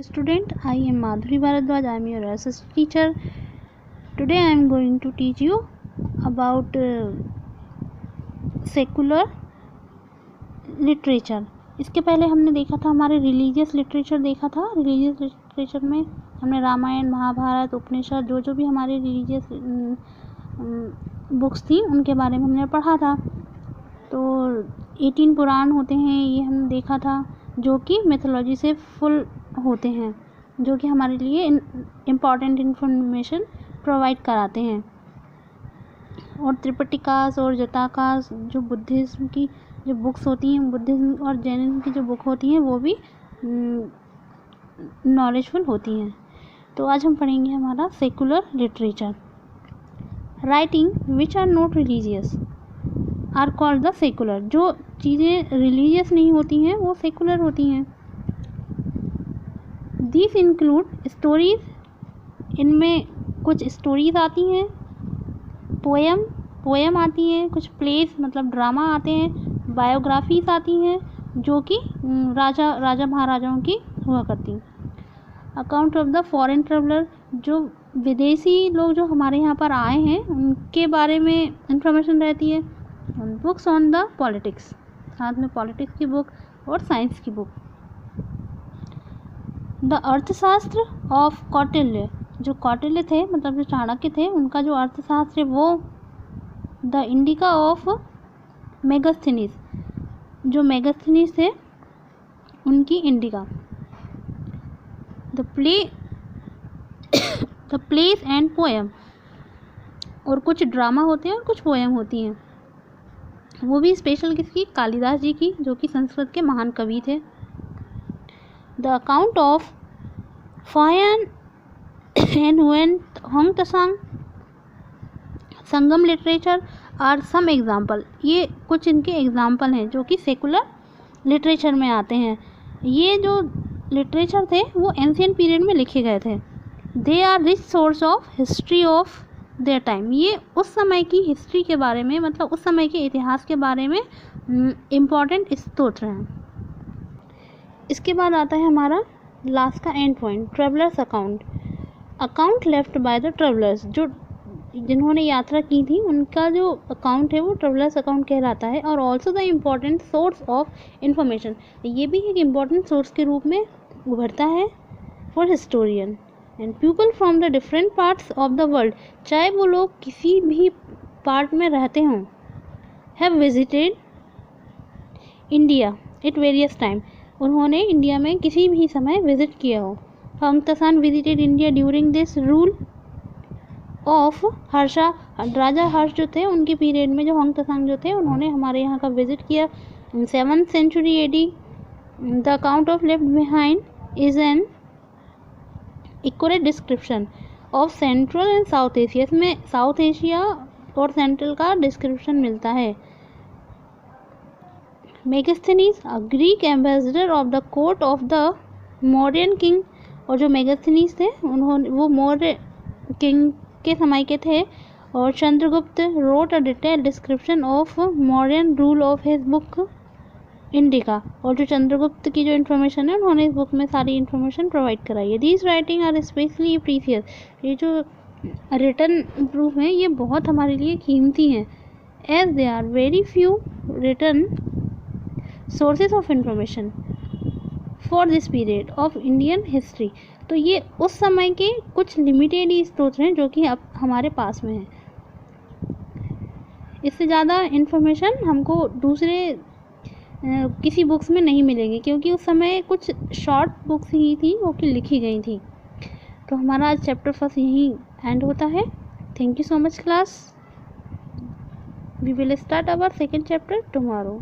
student, I am Madhuri Bharadwaj. I am your assistant teacher. Today I am going to teach you about secular literature. इसके पहले हमने देखा था हमारे religious literature देखा था. रिलीजियस लिटरेचर में हमने रामायण, महाभारत, उपनिषद जो भी हमारे रिलीजियस बुक्स थी उनके बारे में हमने पढ़ा था. तो 18 पुराण होते हैं, ये हमने देखा था, जो कि मिथोलॉजी से फुल होते हैं, जो कि हमारे लिए इम्पॉर्टेंट इन्फॉर्मेशन प्रोवाइड कराते हैं. और त्रिपिटकास और जटाकास जो बुद्धिज़्म की जो बुक्स होती हैं, बुद्धिज़्म और जैनिज़्म की जो बुक होती हैं वो भी नॉलेजफुल होती हैं. तो आज हम पढ़ेंगे हमारा secular literature. Writing which are not religious are called the secular. जो चीज़ें रिलीजियस नहीं होती हैं वो सेकुलर होती हैं. दिस इंक्लूड स्टोरीज, इनमें कुछ स्टोरीज आती हैं, पोएम आती हैं, कुछ प्लेस मतलब ड्रामा आते हैं, बायोग्राफीज आती हैं जो कि राजा महाराजाओं की हुआ करती. Account of the foreign traveller, जो विदेशी लोग जो हमारे यहाँ पर आए हैं उनके बारे में इंफॉर्मेशन रहती है. बुक्स ऑन द पॉलिटिक्स, साथ में पॉलिटिक्स की बुक और साइंस की बुक. द अर्थशास्त्र ऑफ कौटिल्य, जो कौटिल्य थे मतलब जो चाणक्य थे उनका जो अर्थशास्त्र है वो. द इंडिका ऑफ मेगास्थनीज, जो मेगास्थनीज थे उनकी indica. The place and poem, और कुछ ड्रामा होते हैं और कुछ पोएम होती हैं, वो भी स्पेशल किसकी, कालिदास जी की, जो कि संस्कृत के महान कवि थे. The account of Fahien and Hiuen Tsang Sangam literature are some example. ये कुछ इनके एग्जाम्पल हैं जो कि सेकुलर लिटरेचर में आते हैं. ये जो लिटरेचर थे वो एंशियंट पीरियड में लिखे गए थे. They are rich source of history of their time. ये उस समय की हिस्ट्री के बारे में मतलब उस समय के इतिहास के बारे में इम्पॉर्टेंट स्रोत हैं. इसके बाद आता है हमारा लास्ट का and point, travellers account. Account left by the travellers, जो जिन्होंने यात्रा की थी उनका जो अकाउंट है वो ट्रेवलर्स अकाउंट कहलाता है. और also the important source of information, ये भी एक इम्पॉर्टेंट सोर्स के रूप में उभरता है for historian and people from the different parts of the world. चाहे वो लोग किसी भी पार्ट में रहते हों, have visited India at various time, उन्होंने इंडिया में किसी भी समय विजिट किया हो. Hiuen Tsang visited India during this rule of Harsha. राजा हर्ष जो थे उनके पीरियड में जो होंगत्सान जो थे उन्होंने हमारे यहाँ का विजिट किया 7th century AD. The account of left behind is an accurate description of central and south Asia. इसमें साउथ एशिया और सेंट्रल का डिस्क्रिप्शन मिलता है. Megasthenes a Greek ambassador of the court of the Mauryan king, और जो मेगास्थनीज थे उन्होंने वो मौर्य किंग के समय के थे. और Chandragupta wrote a detail description of Mauryan rule of his book indica, और जो चंद्रगुप्त की जो इन्फॉर्मेशन है उन्होंने इस बुक में सारी इन्फॉर्मेशन प्रोवाइड कराई है. These writing are specially precious, ये जो रिटन प्रूफ हैं ये बहुत हमारे लिए कीमती हैं. As they are very few written sources of information for this period of Indian history. तो ये उस समय के कुछ लिमिटेड ही स्रोत हैं जो कि अब हमारे पास में हैं. इससे ज़्यादा इन्फॉर्मेशन हमको दूसरे किसी बुक्स में नहीं मिलेगी, क्योंकि उस समय कुछ शॉर्ट बुक्स ही थी वो कि लिखी गई थी. तो हमारा आज चैप्टर फर्स्ट यहीं एंड होता है. Thank you so much class. We will start our second chapter tomorrow.